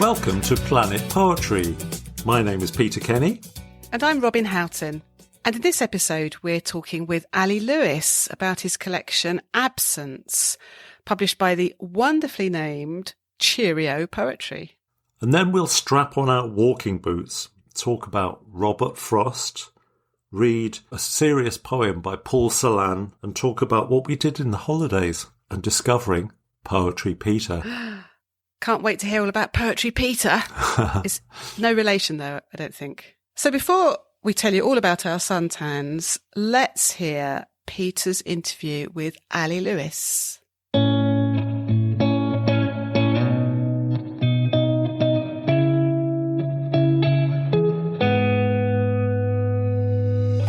Welcome to Planet Poetry. My name is Peter Kenny. And I'm Robin Houghton. And in this episode, we're talking with Ali Lewis about his collection Absence, published by the wonderfully named Cheerio Poetry. And then we'll strap on our walking boots, talk about Robert Frost, read a serious poem by Paul Celan, and talk about what we did in the holidays and discovering Poetry Peter. Can't wait to hear all about Poetry Peter. It's no relation, though, I don't think. So before we tell you all about our suntans, let's hear Peter's interview with Ali Lewis.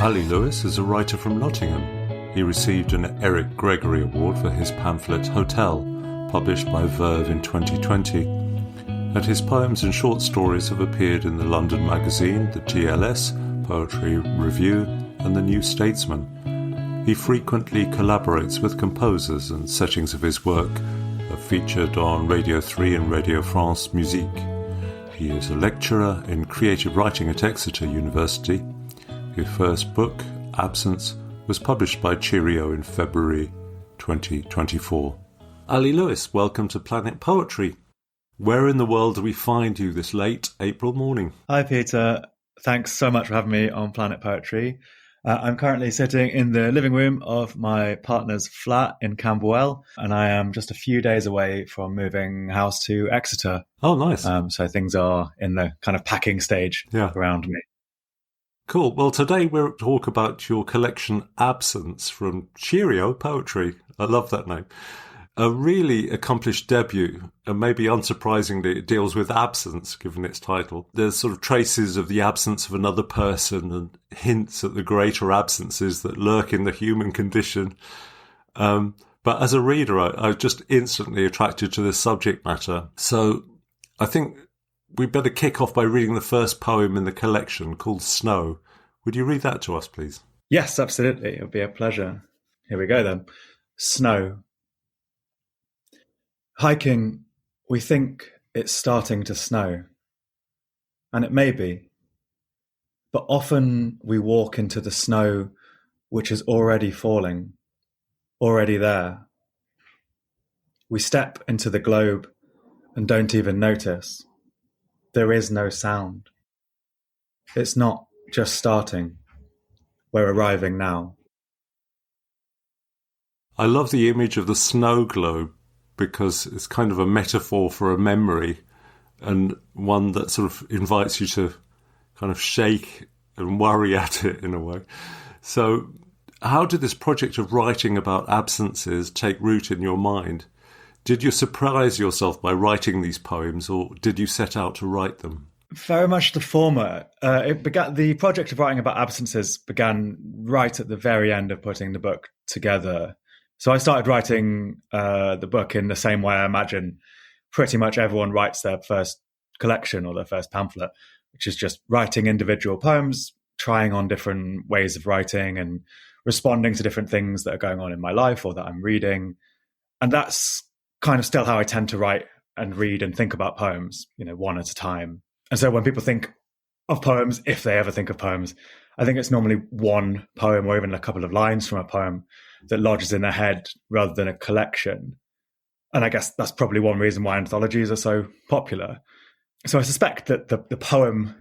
Ali Lewis is a writer from Nottingham. He received an Eric Gregory Award for his pamphlet Hotel, published by Verve in 2020. And his poems and short stories have appeared in the London Magazine, the TLS, Poetry Review, and the New Statesman. He frequently collaborates with composers, and settings of his work are featured on Radio 3 and Radio France Musique. He is a lecturer in creative writing at Exeter University. His first book, Absence, was published by Cheerio in February 2024. Ali Lewis, welcome to Planet Poetry. Where in the world do we find you this late April morning? Hi, Peter. Thanks so much for having me on Planet Poetry. I'm currently sitting in the living room of my partner's flat in Camberwell, and I am just a few days away from moving house to Exeter. Oh, nice. So things are in the kind of packing stage around me. Cool. Well, today we'll talk about your collection Absence from Cheerio Poetry. I love that name. A really accomplished debut, and maybe unsurprisingly, it deals with absence, given its title. There's sort of traces of the absence of another person and hints at the greater absences that lurk in the human condition. But as a reader, I was just instantly attracted to this subject matter. So I think we'd better kick off by reading the first poem in the collection, called Snow. Would you read that to us, please? Yes, absolutely. It would be a pleasure. Here we go then. Snow. Hiking, we think it's starting to snow. And it may be. But often we walk into the snow which is already falling, already there. We step into the globe and don't even notice. There is no sound. It's not just starting. We're arriving now. I love the image of the snow globe because it's kind of a metaphor for a memory, and one that sort of invites you to kind of shake and worry at it in a way. So how did this project of writing about absences take root in your mind? Did you surprise yourself by writing these poems, or did you set out to write them? Very much the former. The project of writing about absences began right at the very end of putting the book together. So I started writing the book in the same way I imagine pretty much everyone writes their first collection or their first pamphlet, which is just writing individual poems, trying on different ways of writing and responding to different things that are going on in my life or that I'm reading. And that's kind of still how I tend to write and read and think about poems, one at a time. And so when people think of poems, if they ever think of poems, I think it's normally one poem or even a couple of lines from a poem that lodges in their head rather than a collection. And I guess that's probably one reason why anthologies are so popular. So I suspect that the poem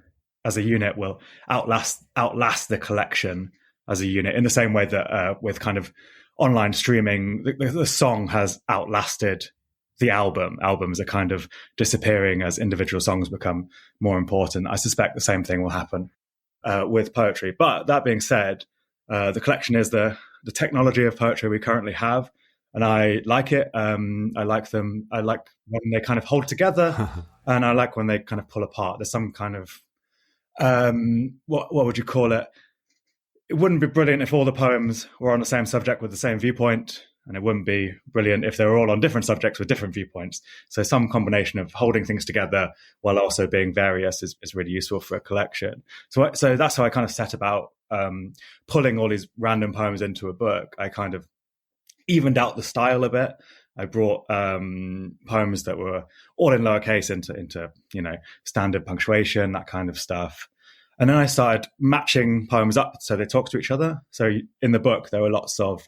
as a unit will outlast the collection as a unit, in the same way that with kind of online streaming, the song has outlasted the album. Albums are kind of disappearing as individual songs become more important. I suspect the same thing will happen with poetry. But that being said, the collection is the technology of poetry we currently have, and I like it. I like them. I like when they kind of hold together, and I like when they kind of pull apart. There's some kind of what would you call it? It wouldn't be brilliant if all the poems were on the same subject with the same viewpoint, and it wouldn't be brilliant if they were all on different subjects with different viewpoints. So some combination of holding things together while also being various is really useful for a collection. So that's how I kind of set about pulling all these random poems into a book. I kind of evened out the style a bit. I brought poems that were all in lowercase into standard punctuation, that kind of stuff. And then I started matching poems up so they talk to each other. So in the book, there were lots of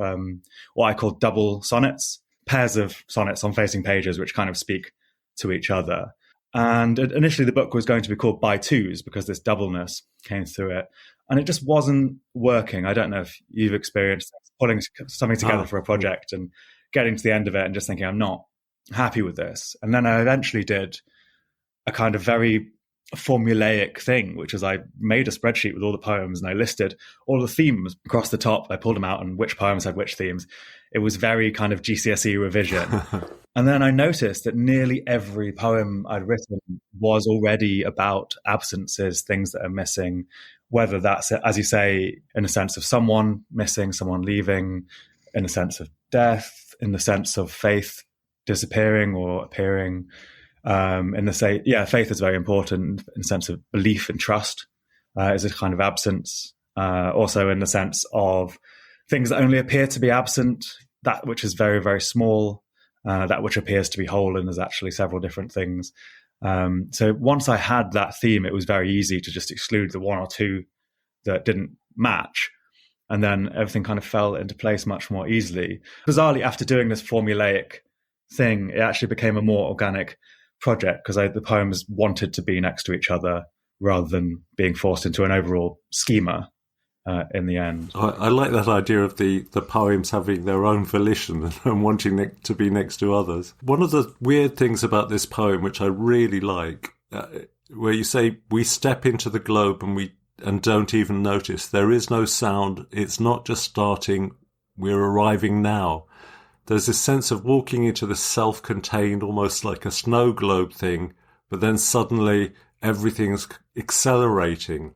what I call double sonnets, pairs of sonnets on facing pages, which kind of speak to each other. And initially the book was going to be called By Twos because this doubleness came through it. And it just wasn't working. I don't know if you've experienced pulling something together for a project and getting to the end of it and just thinking, I'm not happy with this. And then I eventually did a kind of very formulaic thing, which is I made a spreadsheet with all the poems and I listed all the themes across the top. I pulled them out and which poems had which themes. It was very kind of GCSE revision. And then I noticed that nearly every poem I'd written was already about absences, things that are missing, whether that's, as you say, in a sense of someone missing, someone leaving, in a sense of death, in the sense of faith disappearing or appearing. Faith is very important in the sense of belief and trust is a kind of absence. Also in the sense of things that only appear to be absent, that which is very, very small, that which appears to be whole, and there's actually several different things. So once I had that theme, it was very easy to just exclude the one or two that didn't match. And then everything kind of fell into place much more easily. Bizarrely, after doing this formulaic thing, it actually became a more organic project because the poems wanted to be next to each other rather than being forced into an overall schema in the end. I like that idea of the poems having their own volition and wanting to be next to others. One of the weird things about this poem, which I really like, where you say, we step into the globe and don't even notice. There is no sound. It's not just starting. We're arriving now. There's this sense of walking into this self-contained, almost like a snow globe thing, but then suddenly everything's accelerating.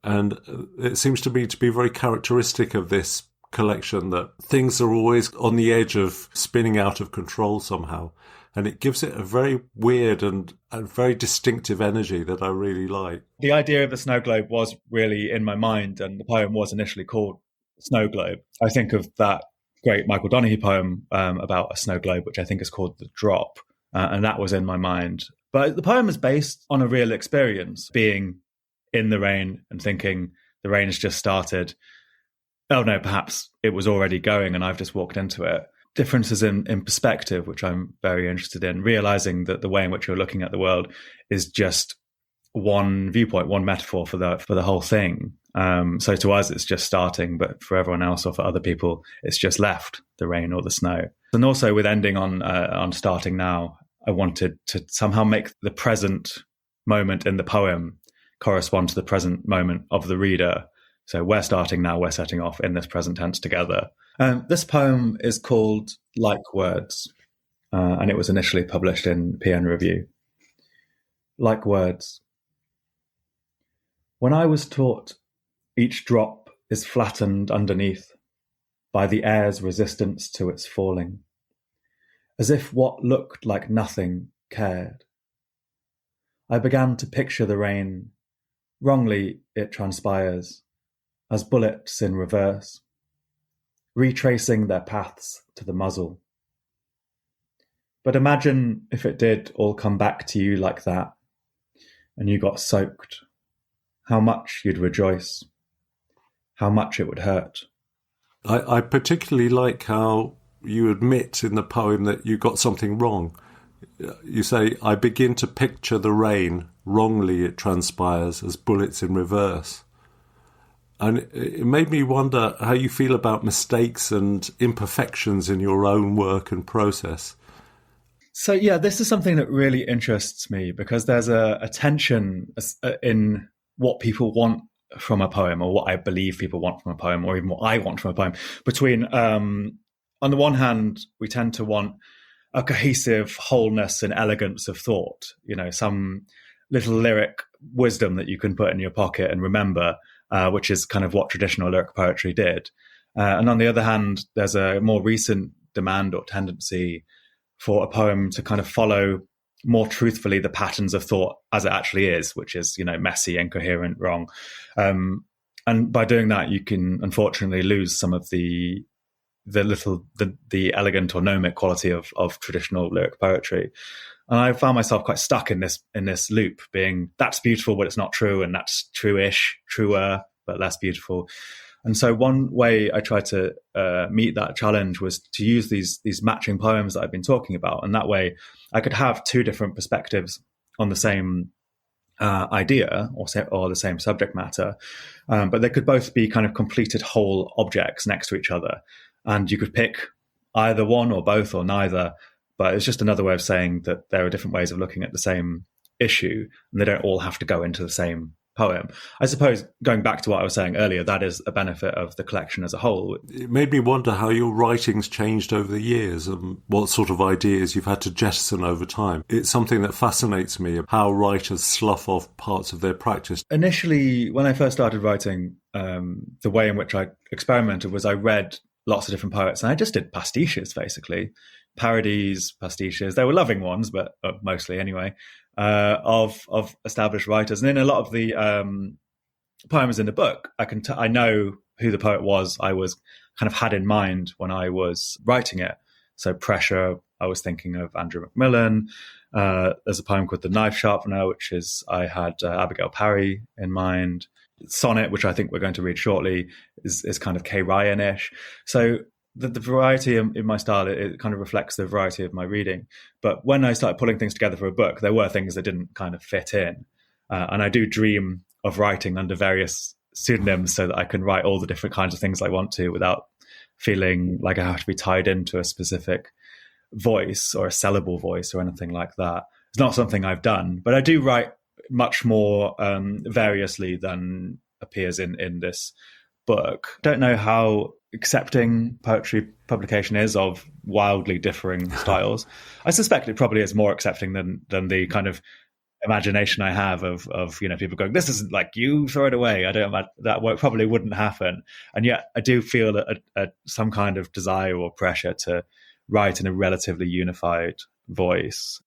And it seems to me to be very characteristic of this collection that things are always on the edge of spinning out of control somehow. And it gives it a very weird and very distinctive energy that I really like. The idea of the snow globe was really in my mind, and the poem was initially called Snow Globe. I think of that great Michael Donaghy poem about a snow globe, which I think is called The Drop, and that was in my mind. But the poem is based on a real experience, being in the rain and thinking the rain has just started. Oh no, perhaps it was already going and I've just walked into it. Differences in perspective, which I'm very interested in, realizing that the way in which you're looking at the world is just one viewpoint, one metaphor for the whole thing. So to us, it's just starting, but for everyone else or for other people, it's just left, the rain or the snow. And also with ending on starting now, I wanted to somehow make the present moment in the poem correspond to the present moment of the reader. So we're starting now, we're setting off in this present tense together. This poem is called Like Words, and it was initially published in PN Review. Like words. When I was taught each drop is flattened underneath by the air's resistance to its falling, as if what looked like nothing cared. I began to picture the rain, wrongly it transpires, as bullets in reverse, retracing their paths to the muzzle. But imagine if it did all come back to you like that, and you got soaked, how much you'd rejoice, how much it would hurt. I particularly like how you admit in the poem that you got something wrong. You say, I begin to picture the rain, wrongly it transpires, as bullets in reverse. And it made me wonder how you feel about mistakes and imperfections in your own work and process. So, yeah, this is something that really interests me because there's a tension in what people want from a poem, or what I believe people want from a poem, or even what I want from a poem, between, on the one hand, we tend to want a cohesive wholeness and elegance of thought, some little lyric wisdom that you can put in your pocket and remember, which is kind of what traditional lyric poetry did. And on the other hand, there's a more recent demand or tendency for a poem to kind of follow more truthfully the patterns of thought as it actually is, which is, messy, incoherent, wrong. And by doing that, you can unfortunately lose some of the the elegant or gnomic quality of traditional lyric poetry. And I found myself quite stuck in this loop, being that's beautiful, but it's not true, and that's true-ish, truer, but less beautiful. And so one way I tried to meet that challenge was to use these matching poems that I've been talking about, and that way I could have two different perspectives on the same idea or the same subject matter, but they could both be kind of completed whole objects next to each other, and you could pick either one or both or neither. But it's just another way of saying that there are different ways of looking at the same issue, and they don't all have to go into the same poem. I suppose, going back to what I was saying earlier, that is a benefit of the collection as a whole. It made me wonder how your writing's changed over the years and what sort of ideas you've had to jettison over time. It's something that fascinates me, how writers slough off parts of their practice. Initially, when I first started writing, the way in which I experimented was I read lots of different poets, and I just did pastiches, basically. Parodies, pastiches. They were loving ones, but mostly anyway, of established writers. And in a lot of the poems in the book, I know who the poet was I was kind of had in mind when I was writing it. So Pressure, I was thinking of Andrew Macmillan. There's a poem called The Knife Sharpener, which is I had Abigail Parry in mind. Sonnet, which I think we're going to read shortly, is kind of Kay Ryan-ish. So the variety in my style, it kind of reflects the variety of my reading. But when I started pulling things together for a book, there were things that didn't kind of fit in. And I do dream of writing under various pseudonyms so that I can write all the different kinds of things I want to without feeling like I have to be tied into a specific voice or a sellable voice or anything like that. It's not something I've done, but I do write much more variously than appears in this book. Don't know how accepting poetry publication is of wildly differing styles. I suspect it probably is more accepting than the kind of imagination I have of people going, this isn't like you, throw it away. I don't that work probably wouldn't happen. And yet I do feel some kind of desire or pressure to write in a relatively unified voice.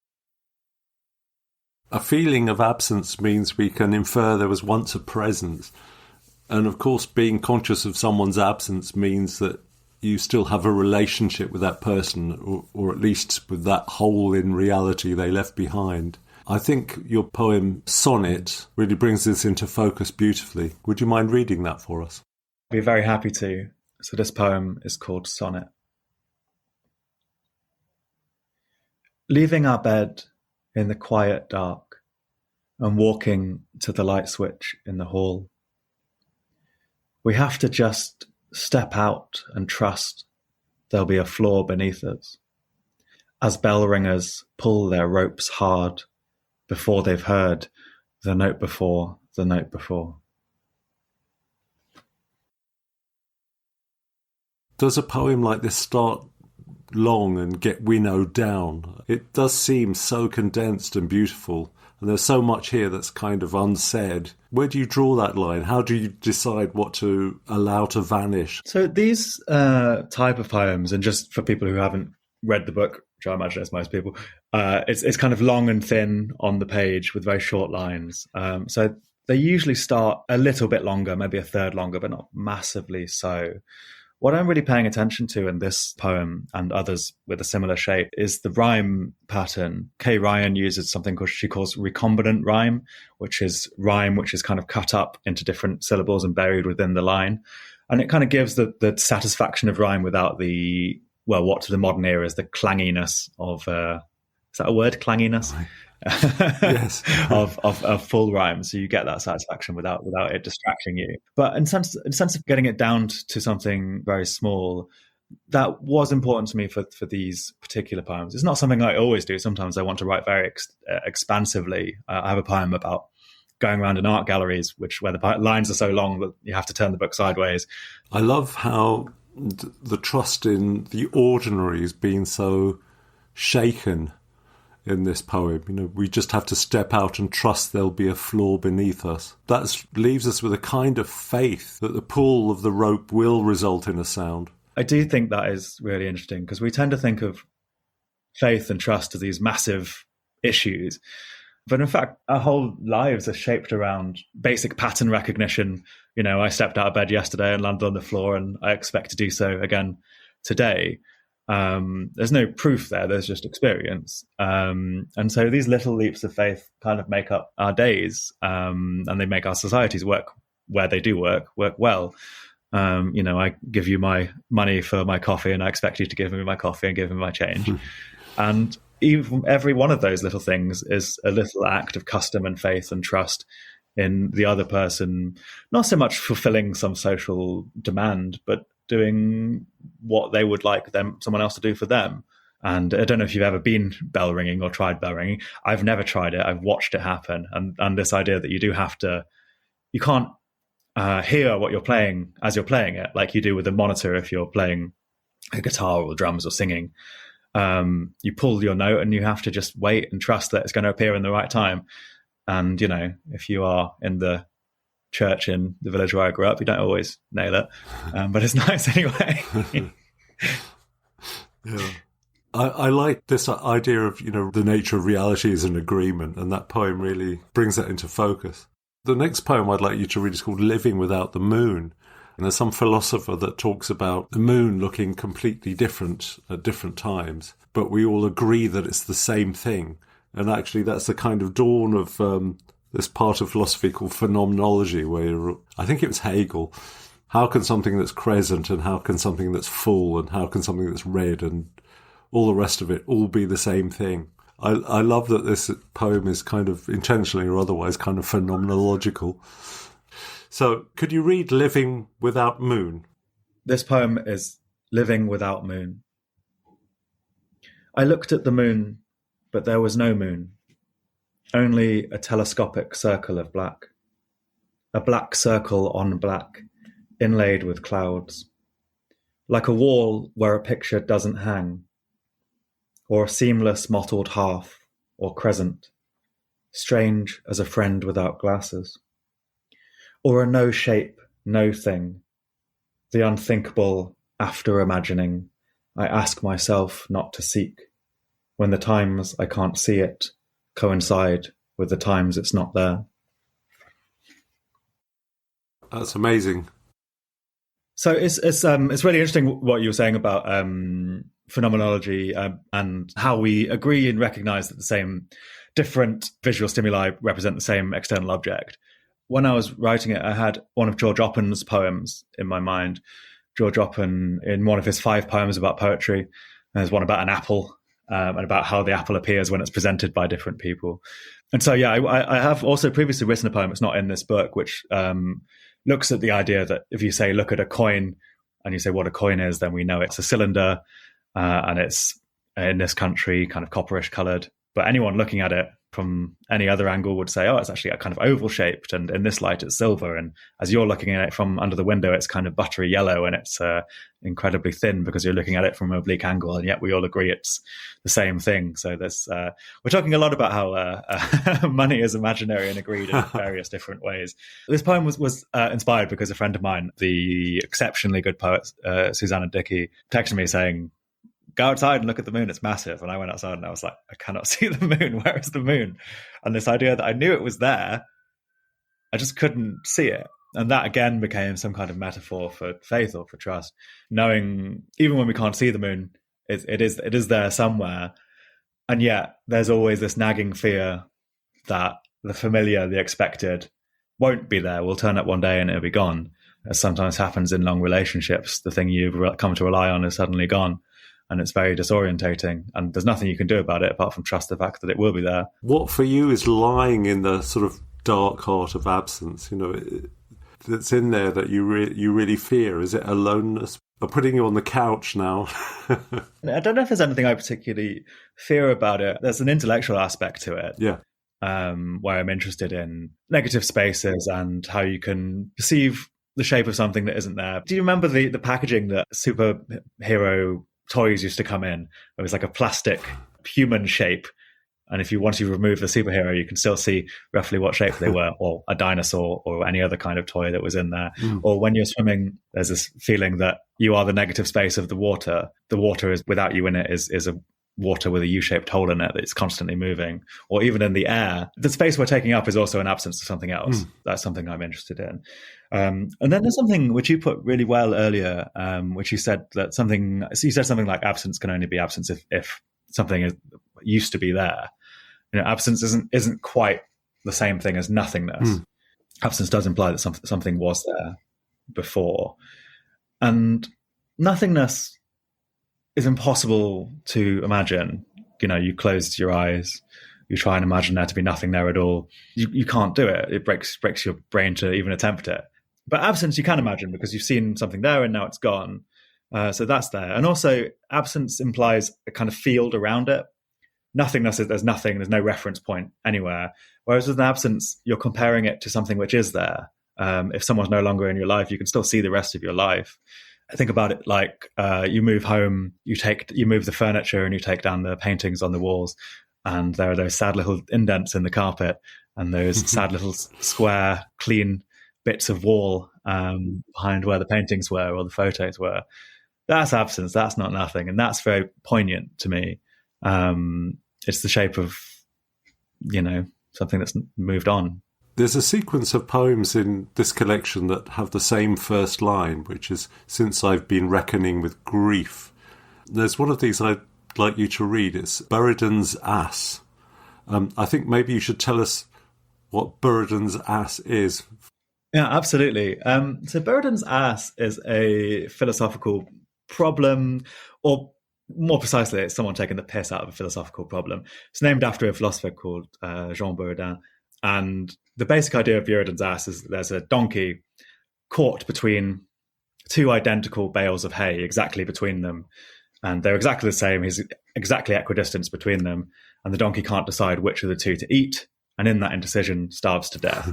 A feeling of absence means we can infer there was once a presence. And of course, being conscious of someone's absence means that you still have a relationship with that person, or at least with that hole in reality they left behind. I think your poem Sonnet really brings this into focus beautifully. Would you mind reading that for us? I'd be very happy to. So this poem is called Sonnet. Leaving our bed in the quiet dark and walking to the light switch in the hall, we have to just step out and trust there'll be a floor beneath us as bell ringers pull their ropes hard before they've heard the note before the note before. Does a poem like this start long and get winnowed down? It does seem so condensed and beautiful, and there's so much here that's kind of unsaid. Where do you draw that line? How do you decide what to allow to vanish? So these type of poems, and just for people who haven't read the book, which I imagine is most people, it's kind of long and thin on the page with very short lines. So they usually start a little bit longer, maybe a third longer, but not massively so. What I'm really paying attention to in this poem and others with a similar shape is the rhyme pattern. Kay Ryan uses something she calls recombinant rhyme, which is kind of cut up into different syllables and buried within the line. And it kind of gives the satisfaction of rhyme without what to the modern ear is the clanginess of, is that a word, clanginess? Yes. of full rhyme, so you get that satisfaction without it distracting you. But in sense of getting it down to something very small, that was important to me for these particular poems. It's not something I always do. Sometimes I want to write very expansively. I have a poem about going around in art galleries, where the lines are so long that you have to turn the book sideways. I love how the trust in the ordinary is being so shaken in this poem. We just have to step out and trust there'll be a floor beneath us. That leaves us with a kind of faith that the pull of the rope will result in a sound. I do think that is really interesting, because we tend to think of faith and trust as these massive issues. But in fact, our whole lives are shaped around basic pattern recognition. I stepped out of bed yesterday and landed on the floor, and I expect to do so again today. There's no proof there. There's just experience. And so these little leaps of faith kind of make up our days, and they make our societies work where they do work well. I give you my money for my coffee and I expect you to give me my coffee and give me my change. And even every one of those little things is a little act of custom and faith and trust in the other person, not so much fulfilling some social demand, but doing what they would like someone else to do for them. And I don't know if you've ever been bell ringing or tried bell ringing. I've never tried it. I've watched it happen. And this idea that you can't hear what you're playing as you're playing it, like you do with a monitor if you're playing a guitar or drums or singing. You pull your note and you have to just wait and trust that it's going to appear in the right time. And, if you are in the church in the village where I grew up, you don't always nail it. But it's nice anyway. Yeah. I like this idea of, the nature of reality is an agreement, and that poem really brings that into focus. The next poem I'd like you to read is called Living Without the Moon. And there's some philosopher that talks about the moon looking completely different at different times, but we all agree that it's the same thing. And actually that's the kind of dawn of this part of philosophy called phenomenology, where I think it was Hegel. How can something that's crescent and how can something that's full and how can something that's red and all the rest of it all be the same thing? I love that this poem is kind of intentionally or otherwise kind of phenomenological. So could you read Living Without Moon? This poem is Living Without Moon. I looked at the moon, but there was no moon, only a telescopic circle of black, a black circle on black, inlaid with clouds, like a wall where a picture doesn't hang, or a seamless mottled half or crescent, strange as a friend without glasses, or a no shape, no thing, the unthinkable after imagining I ask myself not to seek, when the times I can't see it coincide with the times it's not there. That's amazing. So it's really interesting what you were saying about phenomenology and how we agree and recognize that the same different visual stimuli represent the same external object. When I was writing it, I had one of George Oppen's poems in my mind. George Oppen, in one of his 5 poems about poetry, there's one about an apple and about how the apple appears when it's presented by different people. And so, yeah, I have also previously written a poem, it's not in this book, which looks at the idea that if you say, look at a coin, and you say what a coin is, then we know it's a cylinder, and it's, in this country, kind of copperish coloured. But anyone looking at it from any other angle would say, oh, it's actually a kind of oval shaped, and in this light it's silver. And as you're looking at it from under the window, it's kind of buttery yellow, and it's incredibly thin because you're looking at it from an oblique angle, and yet we all agree it's the same thing. So there's we're talking a lot about how money is imaginary and agreed in various different ways. This poem was inspired because a friend of mine, the exceptionally good poet Susanna Dickey, texted me saying, go outside and look at the moon, it's massive. And I went outside and I was like, I cannot see the moon, where is the moon? And this idea that I knew it was there, I just couldn't see it. And that again became some kind of metaphor for faith or for trust, knowing even when we can't see the moon, it is there somewhere. And yet there's always this nagging fear that the familiar, the expected, won't be there, will turn up one day and it'll be gone. As sometimes happens in long relationships, the thing you've come to rely on is suddenly gone. And it's very disorientating, and there's nothing you can do about it apart from trust the fact that it will be there. What for you is lying in the sort of dark heart of absence, that's in there that you really fear? Is it aloneness? I'm putting you on the couch now. I don't know if there's anything I particularly fear about it. There's an intellectual aspect to it. Yeah. Where I'm interested in negative spaces and how you can perceive the shape of something that isn't there. Do you remember the packaging that superhero toys used to come in? It was like a plastic human shape, and if you once you remove the superhero, you can still see roughly what shape they were, or a dinosaur, or any other kind of toy that was in there. Or when you're swimming, there's this feeling that you are the negative space of the water. The water is without you in it is a water with a U-shaped hole in it that's constantly moving, or even in the air. The space we're taking up is also an absence of something else. That's something I'm interested in. And then there's something which you put really well earlier, which you said that you said something like absence can only be absence if something used to be there. Absence isn't quite the same thing as nothingness. Absence does imply that something was there before. And nothingness is impossible to imagine. You close your eyes, you try and imagine there to be nothing there at all. You can't do it. It breaks your brain to even attempt it. But absence you can imagine because you've seen something there and now it's gone. So that's there. And also absence implies a kind of field around it. Nothingness is there's nothing, there's no reference point anywhere. Whereas with an absence, you're comparing it to something which is there. If someone's no longer in your life, you can still see the rest of your life. I think about it like you move home, you move the furniture and you take down the paintings on the walls, and there are those sad little indents in the carpet and those sad little square, clean bits of wall behind where the paintings were or the photos were. That's absence. That's not nothing, and that's very poignant to me. It's the shape of, something that's moved on. There's a sequence of poems in this collection that have the same first line, which is, "Since I've been reckoning with grief." There's one of these I'd like you to read. It's Buridan's Ass. I think maybe you should tell us what Buridan's Ass is. Yeah, absolutely. So Buridan's Ass is a philosophical problem, or more precisely, it's someone taking the piss out of a philosophical problem. It's named after a philosopher called Jean Buridan. And the basic idea of Buridan's Ass is that there's a donkey caught between two identical bales of hay, exactly between them. And they're exactly the same. He's exactly equidistant between them. And the donkey can't decide which of the two to eat. And in that indecision, starves to death.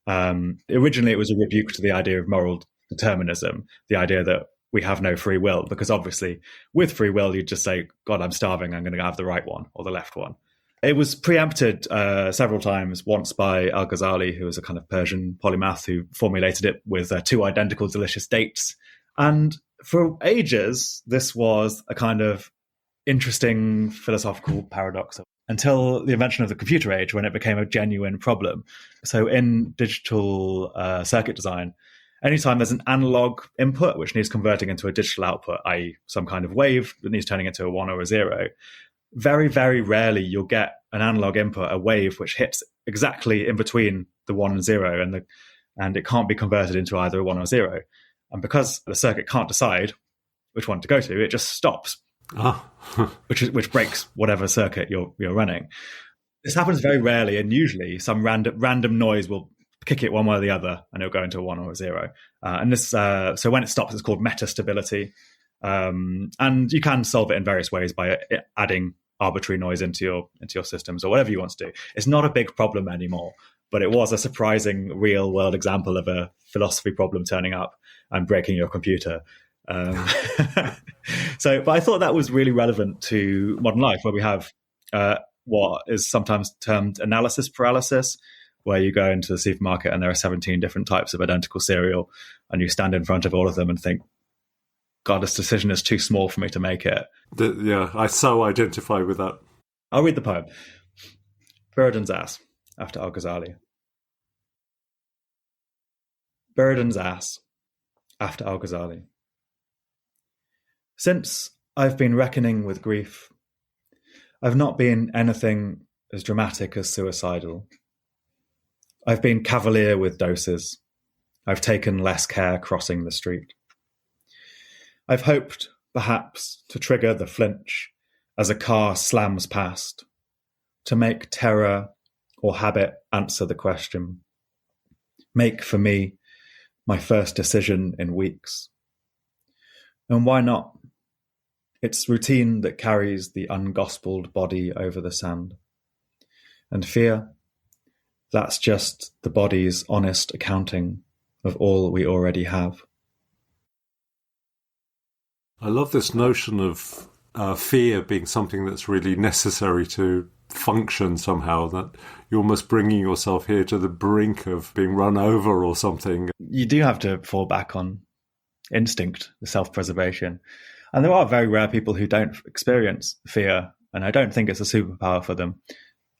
Originally, it was a rebuke to the idea of moral determinism, the idea that we have no free will, because obviously with free will, you'd just say, God, I'm starving. I'm going to have the right one or the left one. It was preempted several times, once by Al-Ghazali, who was a kind of Persian polymath who formulated it with two identical delicious dates. And for ages, this was a kind of interesting philosophical paradox until the invention of the computer age, when it became a genuine problem. So in digital circuit design, anytime there's an analog input which needs converting into a digital output, i.e. some kind of wave that needs turning into a 1 or a 0, very, very rarely you'll get an analog input, a wave, which hits exactly in between the 1 and 0, and it can't be converted into either a 1 or 0. And because the circuit can't decide which one to go to, it just stops, which breaks whatever circuit you're running. This happens very rarely, and usually some random noise will kick it one way or the other, and it'll go into a 1 or a 0. And this, so when it stops, it's called metastability. And you can solve it in various ways by adding arbitrary noise into your systems or whatever you want to do. It's not a big problem anymore, but it was a surprising real world example of a philosophy problem turning up and breaking your computer. But I thought that was really relevant to modern life, where we have what is sometimes termed analysis paralysis, where you go into the supermarket and there are 17 different types of identical cereal, and you stand in front of all of them and think, God, this decision is too small for me to make it. I so identify with that. I'll read the poem. Buridan's Ass, after Al-Ghazali. Buridan's Ass, after Al-Ghazali. Since I've been reckoning with grief, I've not been anything as dramatic as suicidal. I've been cavalier with doses. I've taken less care crossing the street. I've hoped, perhaps, to trigger the flinch as a car slams past, to make terror or habit answer the question. Make, for me, my first decision in weeks. And why not? It's routine that carries the ungospeled body over the sand. And fear, that's just the body's honest accounting of all we already have. I love this notion of fear being something that's really necessary to function somehow, that you're almost bringing yourself here to the brink of being run over or something. You do have to fall back on instinct, the self-preservation. And there are very rare people who don't experience fear And I don't think it's a superpower for them.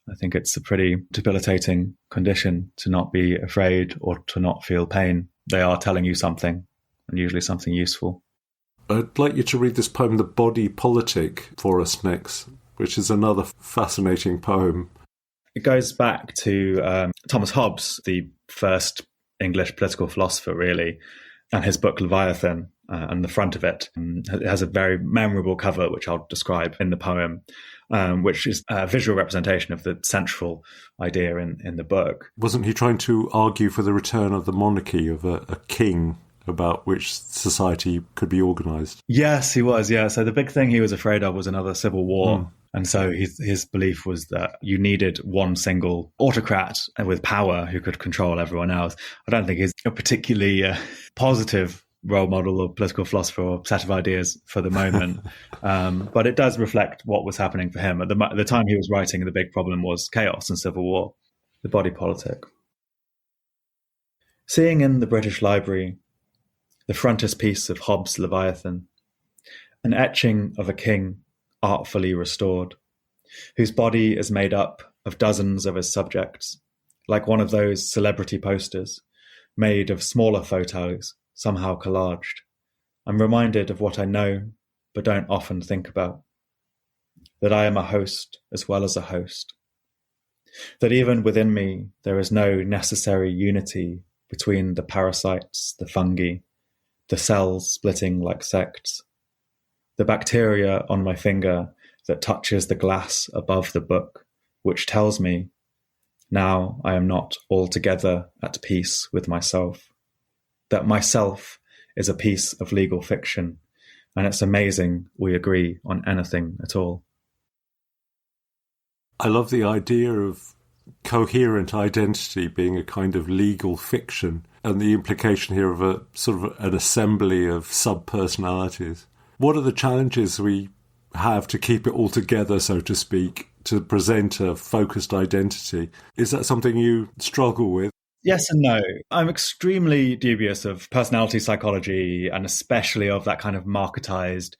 I think it's a pretty debilitating condition to not be afraid or to not feel pain. They are telling you something, and usually something useful. I'd like you to read this poem, The Body Politic, for us next, which is another fascinating poem. It goes back to Thomas Hobbes, the first English political philosopher, really, and his book Leviathan. And the front of it has a very memorable cover, which I'll describe in the poem, which is a visual representation of the central idea in the book. Wasn't he trying to argue for the return of the monarchy, of a king, about which society could be organised? Yes, he was, yeah. So the big thing he was afraid of was another civil war. And so his belief was that you needed one single autocrat with power who could control everyone else. I don't think he's a particularly positive role model or political philosopher or set of ideas for the moment. But it does reflect what was happening for him. At the time he was writing, the big problem was chaos and civil war, the body politic. Seeing in the British Library the frontispiece of Hobbes' Leviathan, an etching of a king artfully restored, whose body is made up of dozens of his subjects, like one of those celebrity posters made of smaller photos somehow collaged, I'm reminded of what I know but don't often think about, that I am a host as well as a host, that even within me there is no necessary unity between the parasites, the fungi, the cells splitting like sects, the bacteria on my finger that touches the glass above the book, which tells me, now I am not altogether at peace with myself, that myself is a piece of legal fiction, and it's amazing we agree on anything at all. I love the idea of coherent identity being a kind of legal fiction, and the implication here of a sort of an assembly of sub-personalities. What are the challenges we have to keep it all together, so to speak, to present a focused identity? Is that something you struggle with? Yes and no. I'm extremely dubious of personality psychology, and especially of that kind of marketized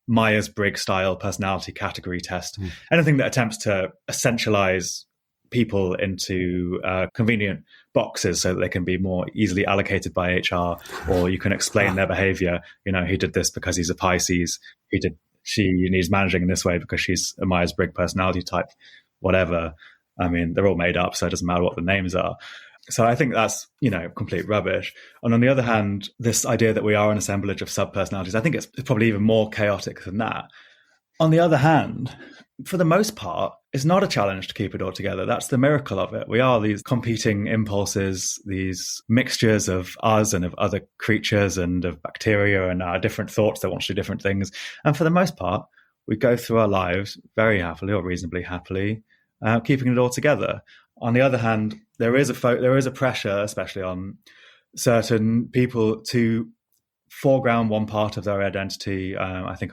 Myers-Briggs style personality category test. Anything that attempts to essentialize people into convenient boxes so that they can be more easily allocated by HR, or you can explain their behavior. You know, he did this because he's a Pisces. She needs managing in this way because she's a Myers-Briggs personality type, whatever. I mean, they're all made up, so it doesn't matter what the names are. So I think that's, complete rubbish. And on the other hand, this idea that we are an assemblage of sub-personalities, I think it's probably even more chaotic than that. On the other hand, for the most part, it's not a challenge to keep it all together. That's the miracle of it. We are these competing impulses, these mixtures of us and of other creatures and of bacteria and our different thoughts that want to do different things. And for the most part, we go through our lives very happily or reasonably happily, keeping it all together. On the other hand, there is a pressure, especially on certain people, to foreground one part of their identity. I think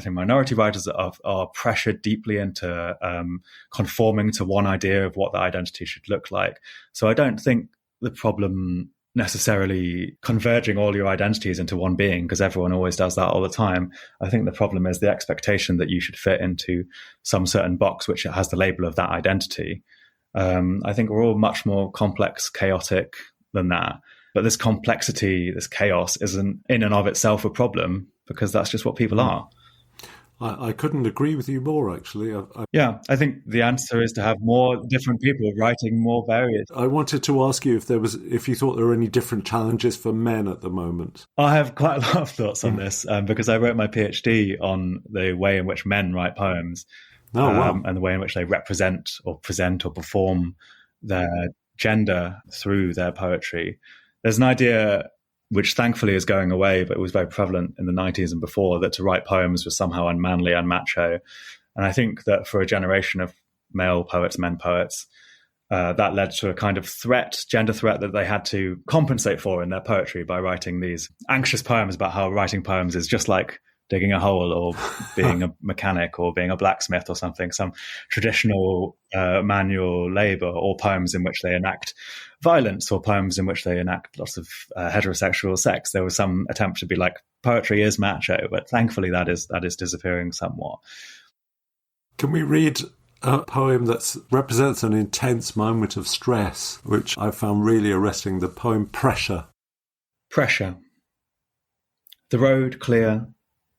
minority writers are pressured deeply into conforming to one idea of what the identity should look like. So I don't think the problem necessarily converging all your identities into one being, because everyone always does that all the time. I think the problem is the expectation that you should fit into some certain box which has the label of that identity. I think we're all much more complex, chaotic than that. But this complexity, this chaos, isn't in and of itself a problem, because that's just what people are. I couldn't agree with you more, actually. I think the answer is to have more different people writing more varied. I wanted to ask you if you thought there were any different challenges for men at the moment. I have quite a lot of thoughts on this, because I wrote my PhD on the way in which men write poems. And the way in which they represent or present or perform their gender through their poetry. There's an idea which thankfully is going away, but it was very prevalent in the 90s and before, that to write poems was somehow unmanly and macho. And I think that for a generation of male poets, men poets, that led to a kind of gender threat that they had to compensate for in their poetry by writing these anxious poems about how writing poems is just like digging a hole or being a mechanic or being a blacksmith or something, some traditional manual labor, or poems in which they enact violence, or poems in which they enact lots of heterosexual sex. There was some attempt to be like, poetry is macho, but thankfully that is disappearing somewhat. Can we read a poem that represents an intense moment of stress, which I found really arresting, the poem Pressure? Pressure. The road clear,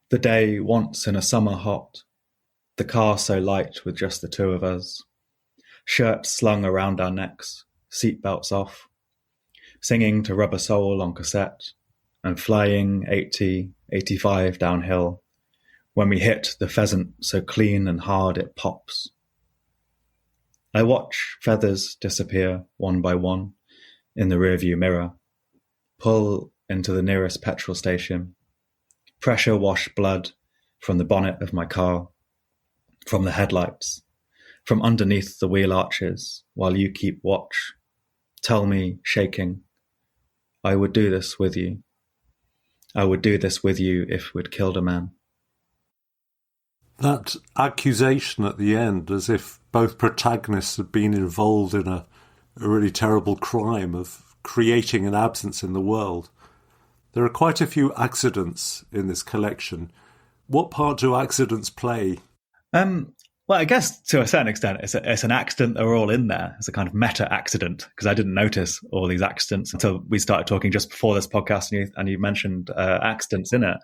the day once in a summer hot, the car so light with just the two of us, shirts slung around our necks, seatbelts off, singing to Rubber Soul on cassette, and flying 80, 85 downhill, when we hit the pheasant so clean and hard it pops. I watch feathers disappear one by one in the rearview mirror, pull into the nearest petrol station, pressure wash blood from the bonnet of my car, from the headlights, from underneath the wheel arches, while you keep watch. Tell me, shaking, I would do this with you. I would do this with you if we'd killed a man. That accusation at the end, as if both protagonists had been involved in a really terrible crime of creating an absence in the world. There are quite a few accidents in this collection. What part do accidents play? Well, I guess to a certain extent, it's an accident that we're all in there. It's a kind of meta accident, because I didn't notice all these accidents until we started talking just before this podcast, and you mentioned accidents in it.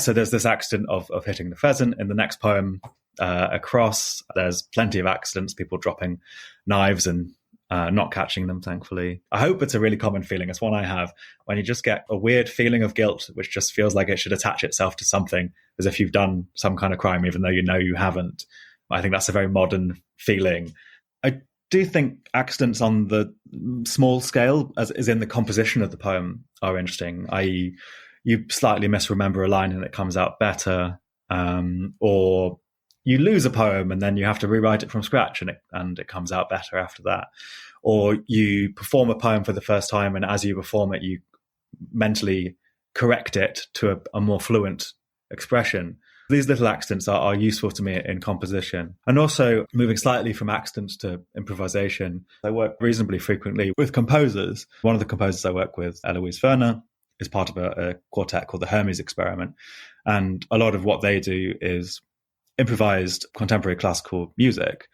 So there's this accident of hitting the pheasant. In the next poem, Across, there's plenty of accidents, people dropping knives and not catching them, thankfully. I hope it's a really common feeling. It's one I have, when you just get a weird feeling of guilt, which just feels like it should attach itself to something, as if you've done some kind of crime, even though you know you haven't. I think that's a very modern feeling. I do think accidents on the small scale, as is in the composition of the poem, are interesting, i.e. you slightly misremember a line and it comes out better, or you lose a poem and then you have to rewrite it from scratch and it comes out better after that. Or you perform a poem for the first time and as you perform it, you mentally correct it to a more fluent expression. These little accidents are useful to me in composition. And also, moving slightly from accidents to improvisation, I work reasonably frequently with composers. One of the composers I work with, Eloise Werner, is part of a quartet called the Hermes Experiment. And a lot of what they do is improvised contemporary classical music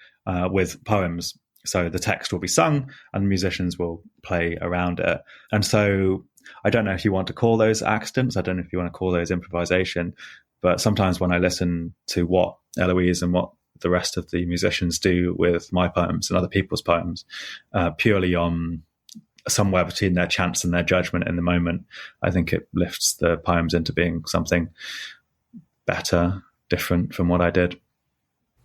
with poems. So the text will be sung and musicians will play around it. And so I don't know if you want to call those accidents. I don't know if you want to call those improvisation. But sometimes when I listen to what Eloise and what the rest of the musicians do with my poems and other people's poems, purely on somewhere between their chance and their judgment in the moment, I think it lifts the poems into being something better, different from what I did.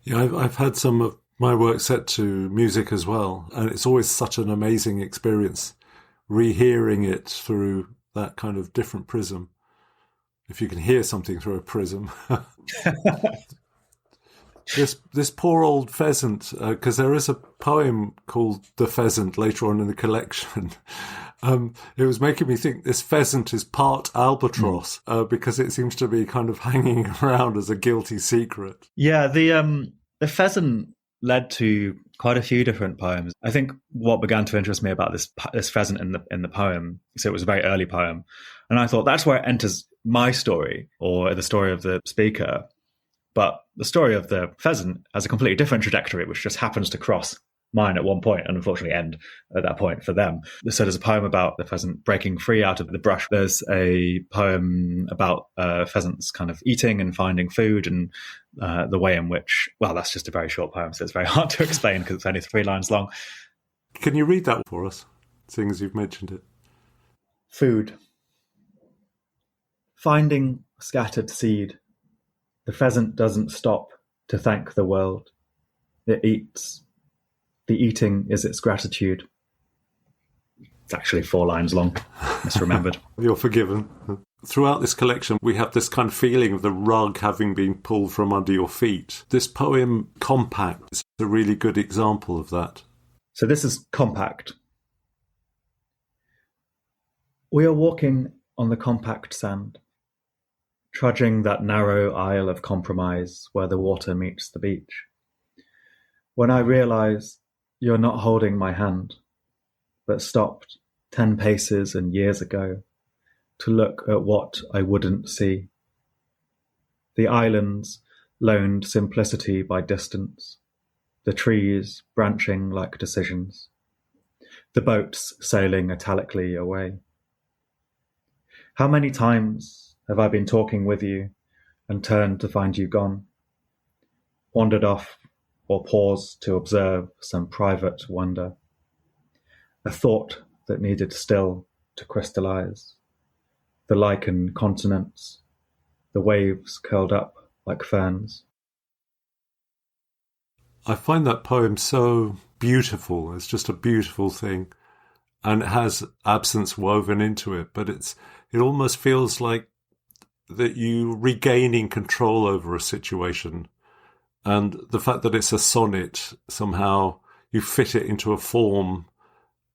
Yeah, I've had some of my work set to music as well, and it's always such an amazing experience rehearing it through that kind of different prism. If you can hear something through a prism. This poor old pheasant, because there is a poem called The Pheasant later on in the collection. It was making me think this pheasant is part albatross, because it seems to be kind of hanging around as a guilty secret. Yeah, the pheasant led to quite a few different poems. I think what began to interest me about this pheasant in the poem, so it was a very early poem, and I thought that's where it enters my story or the story of the speaker. But the story of the pheasant has a completely different trajectory, which just happens to cross mine at one point and unfortunately end at that point for them. So there's a poem about the pheasant breaking free out of the brush. There's a poem about pheasants kind of eating and finding food, and the way in which, well, that's just a very short poem, so it's very hard to explain because it's only 3 lines long. Can you read that for us, seeing as you've mentioned it? Food. Finding scattered seed, the pheasant doesn't stop to thank the world. It eats. The eating is its gratitude. It's actually 4 lines long. Misremembered. You're forgiven. Throughout this collection, we have this kind of feeling of the rug having been pulled from under your feet. This poem, Compact, is a really good example of that. So this is Compact. We are walking on the compact sand, trudging that narrow aisle of compromise where the water meets the beach. When I realize you're not holding my hand, but stopped 10 paces and years ago to look at what I wouldn't see. The islands loaned simplicity by distance, the trees branching like decisions, the boats sailing italically away. How many times have I been talking with you and turned to find you gone, wandered off or paused to observe some private wonder, a thought that needed still to crystallize, the lichen continents, the waves curled up like ferns. I find that poem so beautiful. It's just a beautiful thing. And it has absence woven into it, but it almost feels like that you regaining control over a situation. And the fact that it's a sonnet, somehow you fit it into a form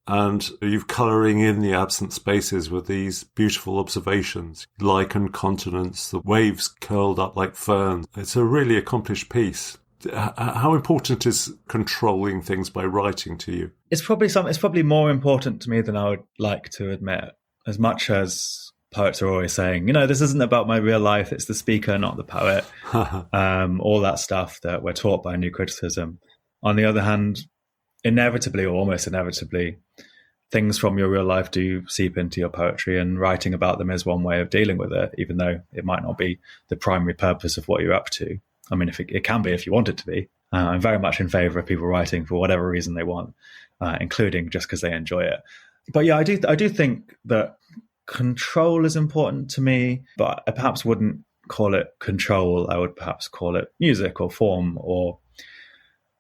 and you're colouring in the absent spaces with these beautiful observations, lichen continents, the waves curled up like ferns. It's a really accomplished piece. How important is controlling things by writing to you? It's probably more important to me than I would like to admit. As much as poets are always saying, this isn't about my real life, it's the speaker, not the poet. All that stuff that we're taught by new criticism. On the other hand, inevitably or almost inevitably, things from your real life do seep into your poetry, and writing about them is one way of dealing with it, even though it might not be the primary purpose of what you're up to. I mean, if it can be if you want it to be. I'm very much in favour of people writing for whatever reason they want, including just because they enjoy it. But yeah, I do think that control is important to me, but I perhaps wouldn't call it control. I would perhaps call it music or form, or